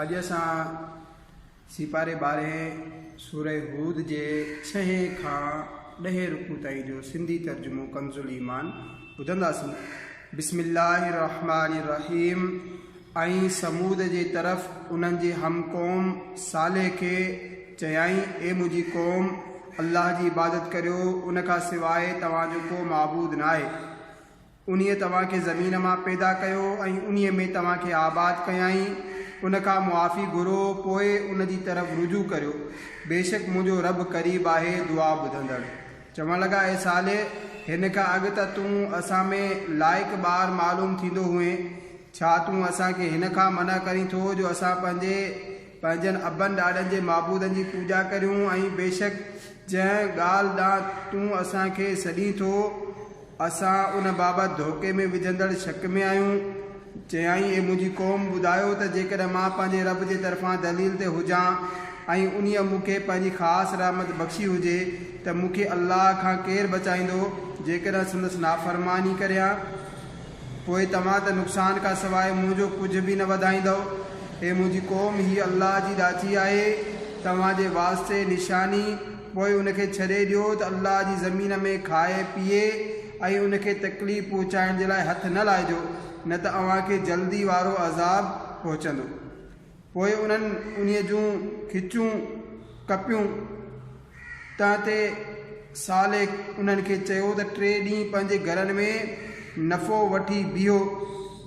अॼु असां सिपारे 12 सूरह हूद जे 6 खां 10 रुकू ताईं जो सिंधी तर्जुमो कंजुल ईमान ॿुधंदासीं। बिस्मिल्लाहिर्रहमानिर्रहीम। ऐं समूद जे तरफ़ उन्हनि जे हम क़ौम साले खे चयाईं, ए मुंहिंजी क़ौम, अल्लाह जी इबादत करियो, उन खां सवाइ तव्हांजो को माबूद न आहे। उन्हीअ तव्हांखे ज़मीन मां पैदा कयो ऐं उन्हीअ में तव्हांखे आबाद कयाईं। उन खां मुआफ़ी घुरो, पोइ उन जी तरफ़ रुजू करियो। बेशक मुंहिंजो रब क़रीब आहे, दुआ ॿुधंदड़। चवण लॻा, ए साले, हिन खां अॻु त तूं असां में लाइक़ ॿार मालूम थींदो हुए। छा तूं असांखे हिन खां मना करीं थो जो असां पंहिंजनि अबनि ॾाॾनि जे माबूदनि जी पूॼा करियूं? ऐं बेशक जंहिं ॻाल्हि ॾांहुं तूं असांखे सॾीं थो, असां उन बाबति धोखे में विझंदड़ शक में आहियूं। चयाईं, ए मुंहिंजी क़ौम, ॿुधायो त जेकॾहिं मां पंहिंजे रब जे तरफ़ां दलील ते हुजां ऐं उन्हीअ मूंखे पंहिंजी ख़ासि रहमत बख़्शी हुजे त मूंखे अल्लाह खां केरु बचाईंदो जेकॾहिं संदसि नाफ़रमानी करियां? पोइ तव्हां त नुक़सान खां सवाइ मुंहिंजो कुझु बि न वधाईंदव। हे मुंहिंजी क़ौम, हीअ अल्लाह जी ॾाची आहे तव्हांजे वास्ते निशानी। पोइ उनखे छॾे ॾियो त अल्लाह जी ज़मीन में खाए पीए ऐं उनखे तकलीफ़ पहुचाइण जे लाइ हथु न लाहिजो, न त अव्हांखे जल्दी वारो अज़ाब पहुचंदो। पोइ उन्हनि उन्हीअ जूं खिचूं कपियूं ते साले उन्हनि खे चयो त 3 ॾींहं पंहिंजे घरनि में नफ़ो वठी बीहो।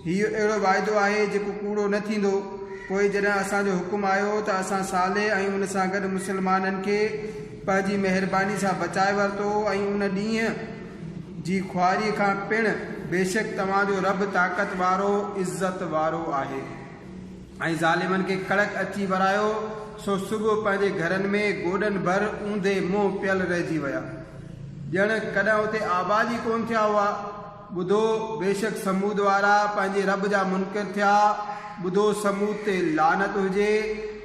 हीउ अहिड़ो वाइदो आहे जेको कूड़ो न थींदो। पोइ जॾहिं असांजो हुकुम आयो त असां साले ऐं उन सां गॾु मुस्लमाननि खे पंहिंजी महिरबानी सां बचाए वरितो ऐं उन ॾींहं जी ख़्वारी खां पिणु बेशक तव्हांजो रब ताक़त वारो, इज़त वारो आहे। ऐं ज़ालिमनि खे कड़क अची वरायो, सो सुबुह पंहिंजे घरनि में गोॾनि भर ऊंधे मुंहुं पियल रहिजी विया। ॼण कॾहिं उते आबादी कोन थिया हुआ। ॿुधो, बेशक समूद वारा पंहिंजे रब जा मुनकिर थिया। ॿुधो, समूद ते लानत हुजे।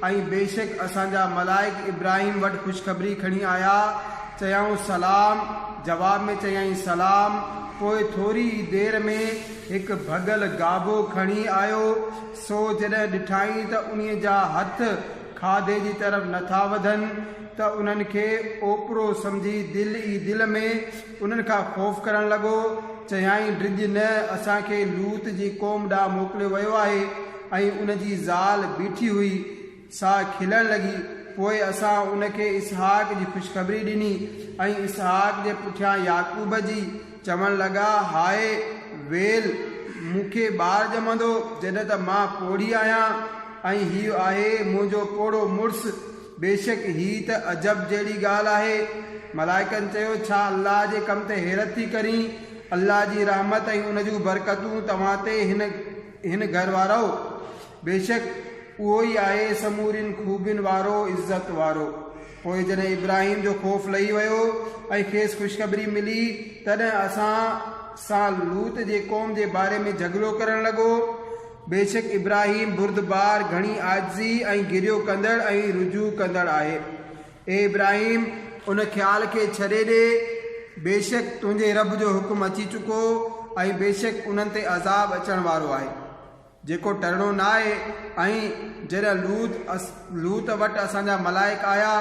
ऐं बेशक असांजा मलाइक इब्राहिम वटि ख़ुशख़बरी खणी आया। चयाऊं सलाम, जवाब में चयाईं सलाम। पोइ थोरी देर में हिकु भॻल गाबो खणी आयो। सो जॾहिं ॾिठाई त उन्हीअ जा हथ खाधे जी तरफ़ नथा वधनि त उन्हनि खे ओपरो सम्झी दिल में उन्हनि खां ख़ौफ़ करणु लॻो। चयाईं, ड्रिज न, असांखे लूत जी क़ौम ॾांहुं मोकिलियो वियो आहे ऐं उन जी ज़ाल बीठी हुई, सा खिलणु लॻी। पोइ असां उनखे इसहाक जी ख़ुशख़बरी ॾिनी ऐं इसहाक जे पुठियां याकूब जी। चवणु लॻा, हाय वेल, मूंखे ॿार ॼमंदो जॾहिं त मां पोड़ी आहियां ऐं हीउ आहे मुंहिंजो पोड़ो मुड़ुसु। बेशक हीअ त अजब जहिड़ी ॻाल्हि आहे। मलाइकनि चयो, छा अल्लाह जे कम ते हैरत थी करीं? अल्लाह जी रहमत ऐं उन जूं बरकतूं तव्हां ते हिन घर वारो। बेशक उहो ई आहे समूरिन खूबियुनि वारो, इज़त वारो। पोइ जॾहिं इब्राहिम जो ख़ौफ़ लही वियो ऐं खेसि ख़ुशख़बरी मिली, तॾहिं असां सां लूत जे क़ौम जे बारे में झगड़ो करणु लॻो। बेशक इब्राहिम बुरदबार, घणी आजिज़ी ऐं गिरियो कंदड़ ऐं रुजू कंदड़ आहे। ए इब्राहिम, उन ख़्याल खे छॾे ॾे। बेशक तुंहिंजे रब जो हुकुम अची चुको ऐं बेशक उन्हनि ते अज़ाब अचण वारो आहे जेको टरणो न आहे। ऐं जॾहिं लूत वटि असांजा मलाइक आया,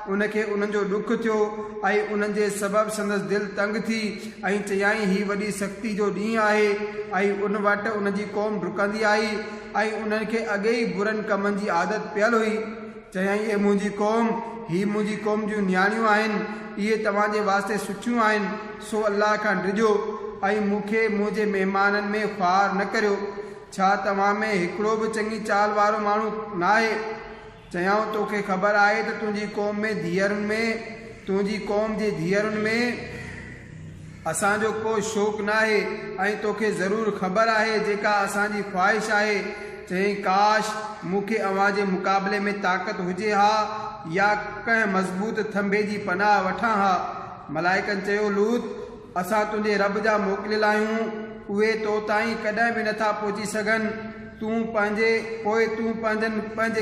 उनखे उन्हनि जो ॾुख थियो ऐं उन्हनि जे सबबु संदसि दिलि तंग थी ऐं चयाईं, हीअ वॾी सख़्ती जो ॾींहुं आहे। ऐं उन वटि उन जी क़ौम डुकंदी आई ऐं उन्हनि खे अॻे ई बुरनि कमनि जी आदत पियल हुई। चयाईं, ए मुंहिंजी क़ौम, हीअ मुंहिंजी क़ौम जूं न्याणियूं आहिनि, इहे तव्हांजे वास्ते सुठियूं आहिनि। सो अल्लाह खां ॾिजो ऐं मूंखे मुंहिंजे महिमाननि में ख़्वार न करियो। छा तव्हां में हिकिड़ो बि चङी चाल वारो माण्हू न आहे? चयाऊं, तोखे ख़बर आहे त तुंहिंजी क़ौम जे धीअरुनि में असांजो को शौक़ु न आहे ऐं तोखे ज़रूरु ख़बर आहे जेका असांजी ख़्वाहिश आहे। चयईं, काश मूंखे अव्हां जे मुक़ाबले में ताक़त हुजे हा या कंहिं मज़बूत थंभे जी पनाह वठां हा। मलाइकनि चयो, लूत, असां तुंहिंजे रब जा मोकिलियल आहियूं, उहे तो ताईं कॾहिं बि नथा पहुची सघनि। तूं पंहिंजे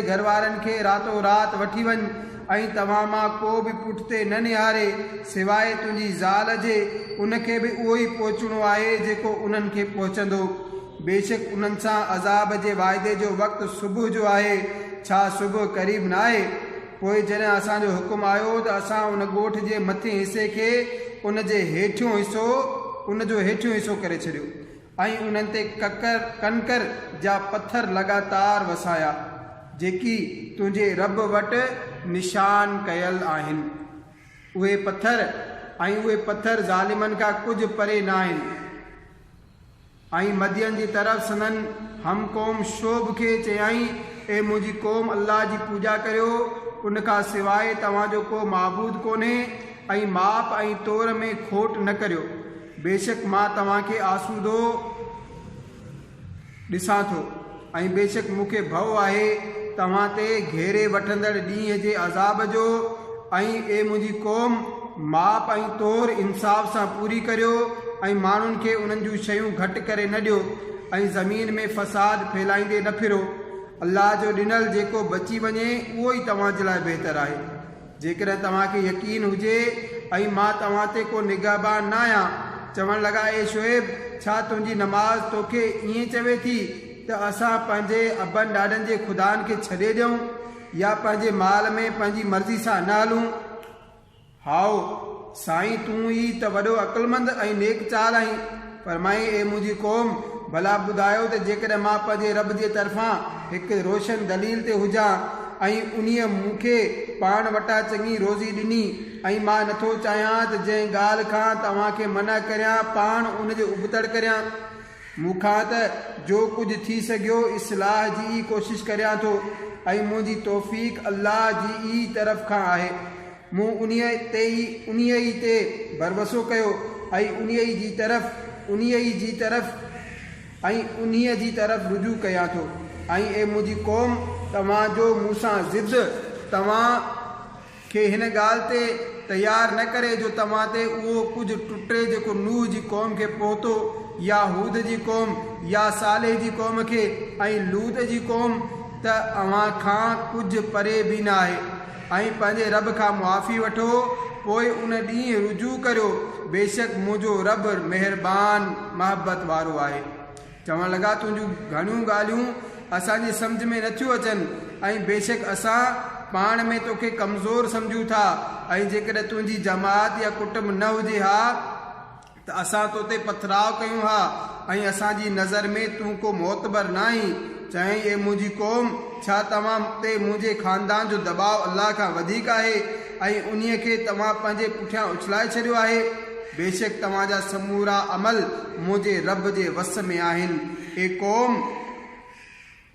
घर वारनि खे रातो राति वठी वञ ऐं तव्हां मां को बि पुठिते न निहारे सवाइ तुंहिंजी ज़ाल जे। उनखे बि उहो ई पहुचणो आहे जेको उन्हनि खे पहुचंदो। बेशक उन्हनि सां अज़ाब जे वाइदे जो वक़्तु सुबुह जो आहे। छा सुबुह क़रीब न आहे। पोइ जॾहिं असांजो हुकुम आयो त असां उन ॻोठ जे मथे हिसे खे उन जो हेठियों हिसो करे छॾियो ऐं उन्हनि ते कंकर जा पत्थर लगातार वसाया जेकी तुंहिंजे रब वटि निशान कयल आहिनि। उहे पत्थर ज़ालिमनि खां कुझु परे न आहिनि। ऐं मदियन जी तरफ़ संदन हम क़ौम शोभ खे चयाईं, ए मुंहिंजी क़ौम अल्लाह जी पूॼा करियो, उन खां सवाइ तव्हांजो को माबूद कोन्हे ऐं माप ऐं तौर में खोट न करियो। बेशक मां तव्हांखे आसूदो ॾिसां थो ऐं बेशक मूंखे भउ आहे तव्हां ते घेरे वठंदड़ ॾींहं जे अज़ाब जो। ऐं ए मुंहिंजी क़ौम माप ऐं तौर इंसाफ़ सां पूरी करियो ऐं माण्हुनि खे उन्हनि जूं शयूं घटि करे न ॾियो ऐं ज़मीन में फ़साद फैलाईंदे न फिरो। अल्लाह जो ॾिनल जेको बची वञे उहो ई तव्हां जे लाइ बहितर आहे। जेकॾहिं तव्हांखे यकीन हुजे ऐं मां तव्हां ते को निगहबान न आहियां। चवणु लॻा, ए शुएब, छा तुंहिंजी नमाज़ तोखे ईअं चवे थी त असां पंहिंजे अबनि ॾाॾनि जे ख़ुदानि खे छॾे ॾियूं या पंहिंजे माल में पंहिंजी मर्ज़ी सां न हलूं? हाओ साईं, तूं ई त वॾो अक़ुलमंद ऐं नेक चाल आहीं। फरमाई, ए मुंहिंजी क़ौम, भला ॿुधायो त जेकॾहिं मां पंहिंजे रब जे तरफ़ां हिकु रोशन दलील ते हुजां ऐं उन्हीअ मूंखे पाण वटां चङी रोज़ी ॾिनी ऐं मां नथो चाहियां त जंहिं ॻाल्हि खां तव्हांखे मना करियां पाण उन जो उबतड़ करियां। मूंखां त जो कुझु थी सघियो इस्लाह जी ई कोशिशि करियां थो ऐं मुंहिंजी तौफ़ीक़ अल्लाह जी ई तरफ़ खां आहे। मूं उन्हीअ ई ते भरवसो कयो ऐं उन्हीअ जी तरफ़ रुजू कयां थो। ऐं ए मुंहिंजी क़ौम, तव्हांजो मूंसां ज़िद तव्हां खे हिन ॻाल्हि ते तयारु न करे जो तव्हां ते उहो कुझु टुटे जेको नूह जी क़ौम खे पहुतो या हूद जी क़ौम या सालेह जी क़ौम खे ऐं लूत जी क़ौम त अव्हां खां कुझु परे बि न आहे। ऐं पंहिंजे रब खां मुआफ़ी वठो, पोइ उन ॾींहुं रुजू करियो। बेशक मुंहिंजो रब महिरबान महबत वारो आहे। चवणु लॻा, तुंहिंजूं घणियूं ॻाल्हियूं असांजी सम्झ में नथियूं अचनि ऐं बेशक असां पाण में तोखे कमज़ोर सम्झूं था ऐं जेकॾहिं तुंहिंजी जमात या कुटुंब न हुजे हा त असां तो ते पथराव कयूं हा ऐं असांजी नज़र में तूं को मोतबर न आहीं। चईं, ए मुंहिंजी क़ौम, छा तव्हां ते मुंहिंजे ख़ानदान जो दबाव अल्लाह खां वधीक आहे ऐं उन्हीअ खे तव्हां पंहिंजे पुठियां उछलाए छॾियो आहे? बेशक तव्हांजा समूरा अमल मुंहिंजे रब जे वस में आहिनि। ए क़ौम,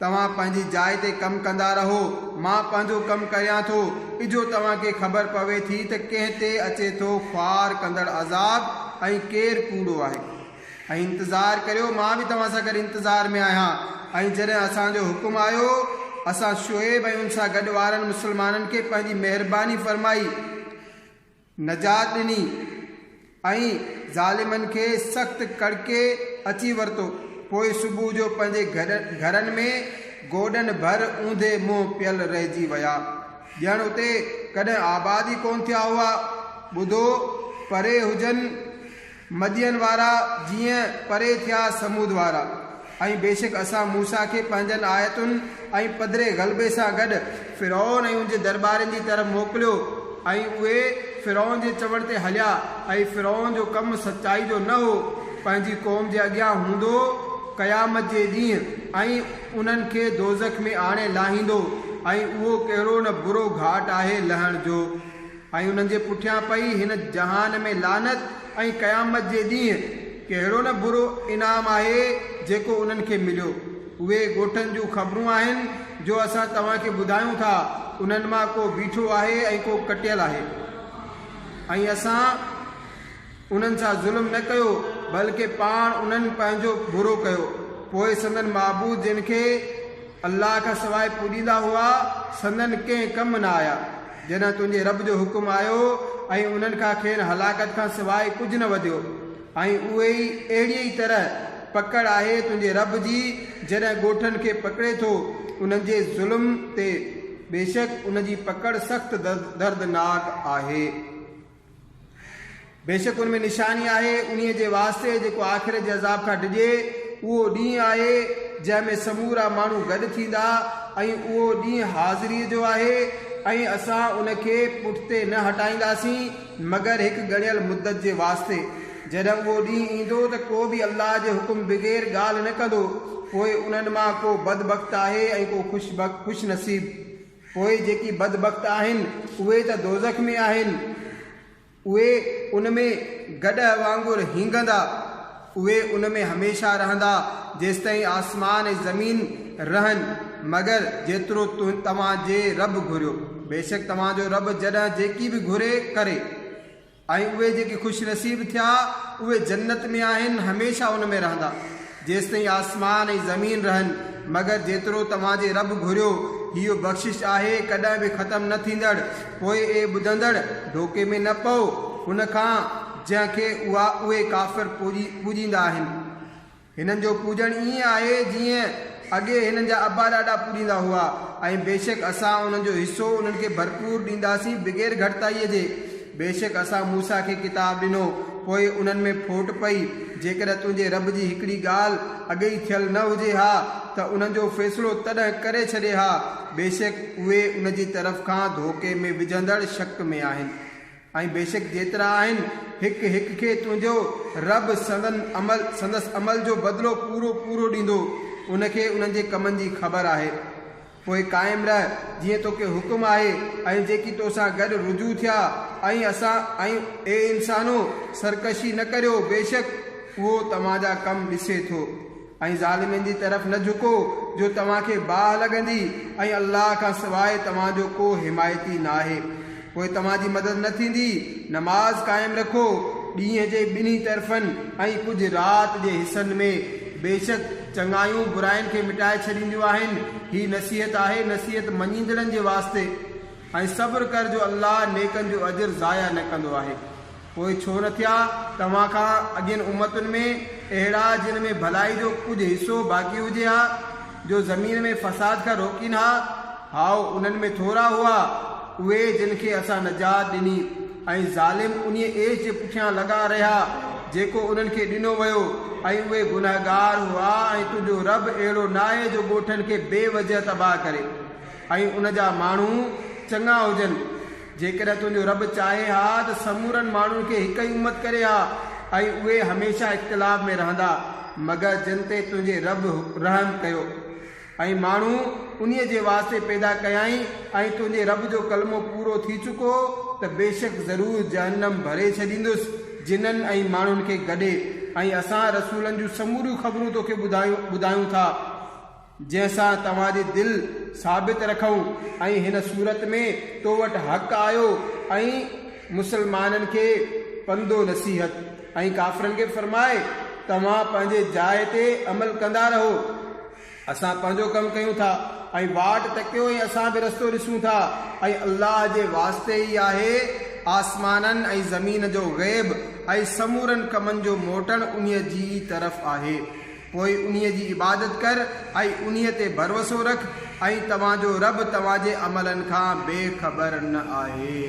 तव्हां पंहिंजी जाइ ते कमु कंदा रहो, मां पंहिंजो कमु कयां थो। इजो तव्हांखे ख़बर पवे थी त कंहिं ते अचे थो ख्वार कंदड़ अज़ाब ऐं केरु कूड़ो आहे। ऐं इंतज़ारु करियो, मां बि तव्हां सां गॾु इंतज़ार में आहियां। ऐं जॾहिं असांजो हुकुम आयो, असां शुएब ऐं उन सां गॾु वारनि मुस्लमाननि खे पंहिंजी महिरबानी फरमाई, नजात ॾिनी ऐं ज़ालिमनि खे सख़्तु कड़के अची वरितो। पोइ सुबुह जो पंहिंजे घरनि में गोॾनि भर ऊंधे मुंहुं पियल रहिजी विया। ॼण उते कॾहिं आबादी कोन थिया हुआ। ॿुधो, परे हुजनि मदियन वारा जीअं परे थिया समूद वारा। ऐं बेशक असां मूसा खे पंहिंजनि आयतुनि ऐं पधरे ग़लबे सां गॾु फ़िरौन ऐं उनजे दरबारनि जी तरफ़ मोकिलियो ऐं उहे फ़िरौन जे चवण ते हलिया ऐं फ़िरौन जो कमु सचाई जो न हो। पंहिंजी क़ौम जे अॻियां हूंदो क़यामत जे ॾींहुं ऐं उन्हनि खे दोज़ख में आणे लाहींदो ऐं उहो कहिड़ो न बुरो घाट आहे लहण जो। ऐं उन्हनि जे पुठियां पई हिन जहान में लानत ऐं क़यामत जे ॾींहुं कहिड़ो न बुरो इनाम आहे जेको उन्हनि खे मिलियो। उहे ॻोठनि जूं ख़बरूं आहिनि जो असां तव्हांखे ॿुधायूं था। उन्हनि मां को बीठो आहे ऐं को कटियल आहे ऐं असां उन्हनि सां ज़ुल्म न कयो बल्कि पाण उन्हनि पंहिंजो बुरो कयो। पोइ संदन माबूद जिन खे अल्लाह खां सवाइ पूॼींदा हुआ संदन कंहिं कमु न आया। जॾहिं तुंहिंजे रब जो हुकुम आयो ऐं उन्हनि खां खेनि हलाकत खां सवाइ कुझु न वधियो। ऐं उहे ई अहिड़ी ई तरह पकड़ आहे तुंहिंजे रब जी जॾहिं ॻोठनि खे पकड़े थो उन्हनि जे ज़ुल्म ते। बेशक उन जी पकड़ सख़्तु दर्दनाक आहे। बेशक उनमें निशानी आहे उन्हीअ जे वास्ते जेको आख़िरत जे अज़ाब खां डिॼे। उहो ॾींहुं आहे जंहिंमें समूरा माण्हू गॾु थींदा ऐं उहो ॾींहुं हाज़िरीअ जो आहे ऐं असां उनखे पुठिते न हटाईंदासीं मगर हिकु ॻणियल मुद्दत जे वास्ते। जॾहिं उहो ॾींहुं ईंदो त को बि अल्लाह जे हुकुम बग़ैर ॻाल्हि न कंदो। पोइ उन्हनि मां को बदबख़्त आहे ऐं को ख़ुशि नसीब। पोइ जेकी बदबख़्त आहिनि उहे त दोज़ख में आहिनि, उहे उन में गॾह वांगुरु हींगंदा, उहे उन में हमेशह रहंदा जेसिताईं आसमान ऐं ज़मीन रहनि मगर जेतिरो तव्हांजे रब घुरियो। बेशक तव्हांजो रब जॾहिं जेकी बि घुरे करे। ऐं उहे जेके ख़ुशि नसीब थिया उहे जन्नत में आहिनि, हमेशह उन में रहंदा जेसिताईं आसमान ऐं ज़मीन रहनि मगर जेतिरो तव्हांजे रब घुरियो। हीअ बख़्शिश आहे कॾहिं बि ख़तमु न थींदड़। पोइ ए ॿुधंदड़ धोखे में न पओ हुन खां जंहिंखे उहे काफ़िर पूॼींदा आहिनि। हिननि जो पूॼण ईअं आहे जीअं अॻे हिननि जा अबा ॾाॾा पूॼींदा हुआ ऐं बेशक असां उन्हनि जो हिसो उन्हनि खे भरपूर ॾींदासीं बग़ैर घटिताईअ जे। बेशक असां मूसा खे किताब ॾिनो, पोइ उन्हनि में फोट पई। जेकॾहिं तुंहिंजे रब जी हिकिड़ी ॻाल्हि अॻे ई थियल न हुजे हा त उन्हनि जो फ़ैसिलो तॾहिं करे छॾे हा। बेशक उहे उन जी तरफ़ खां धोखे में विझंदड़ शक में आहिनि। ऐं बेशक जेतिरा आहिनि हिकु हिकु खे तुंहिंजो रब संदसि अमल जो बदिलो पूरो ॾींदो। उनखे उन्हनि जे कमनि जी ख़बर आहे। पोइ क़ाइमु रह जीअं तोखे हुकुम आहे ऐं जेकी तोसां गॾु रुजू थिया ऐं ए इंसानो सरकशी न करियो, बेशक उहो तव्हांजा कम ॾिसे थो। ऐं ज़ालिमनि जी तरफ़ न झुको जो तव्हांखे बाहि लॻंदी ऐं अल्लाह खां सवाइ तव्हांजो को हिमायती न आहे। पोइ तव्हांजी मदद न थींदी। नमाज़ क़ाइमु रखो ॾींहं जे ॿिन्ही तरफ़नि ऐं कुझु राति जे हिसनि में। बेशक चङायूं बुराइनि खे मिटाए छॾींदियूं आहिनि। ही नसीहत आहे, नसीहत मञींदड़नि जे वास्ते। ऐं सब्र कर जो अल्लाह नेकनि जो अजर ज़ाया न कंदो आहे। पोइ छो न थिया तव्हां खां अॻियनि उम्मतुनि में अहिड़ा जिन में भलाई जो कुझु हिसो बाक़ी हुजे हा, जो ज़मीन में फ़साद खां रोकीनि हा। हाओ उन्हनि में थोरा हुआ उहे जिन खे असां नजात ॾिनी ऐं ज़ालिम उन एश जे पुठियां लॻा रहिया जेको उन्हनि खे ॾिनो वियो ऐं उहे गुनहगार हुआ। ऐं तुंहिंजो रब अहिड़ो न आहे जो ॻोठनि खे बेवजह तबाह करे ऐं उन जा माण्हू चङा हुजनि। जेकॾहिं तुंहिंजो रब चाहे हा त समूरनि माण्हुनि खे हिकु ई उम्मत करे हा ऐं उहे हमेशह इख़्तिलाफ़ में रहंदा मगर जिन ते तुंहिंजे रब रहम कयो ऐं माण्हू उन्हीअ जे वास्ते पैदा कयाई ऐं तुंहिंजे रब जो कलमो पूरो थी चुको त बेशक ज़रूरु जहन्नम भरे छॾींदुसि जिन्हनि ऐं माण्हुनि खे गॾे। ऐं असां रसूलनि जूं समूरियूं ख़बरूं तोखे ॿुधायूं था जंहिंसां तव्हांजी दिलि साबित रखूं। ऐं हिन सूरत में तो वटि हक़ आयो ऐं मुसलमाननि खे पंदो नसीहत ऐं काफ़िरनि खे फरमाए तव्हां पंहिंजे जाइ ते अमल कंदा रहो। असां पंहिंजो कमु कयूं था ऐं वाट तकियो ऐं असां बि रस्तो ॾिसूं था। ऐं अल्लाह जे वास्ते ई आहे आसमाननि ऐं ज़मीन जो ग़ैब ऐं समूरनि कमनि जो मोटण उन्हीअ जी तरफ़ आहे। पोइ उन्हीअ जी इबादत कर ऐं उन्हीअ ते भरोसो रख ऐं तव्हांजो रब तव्हांजे अमलनि खां बेख़बर न आहे।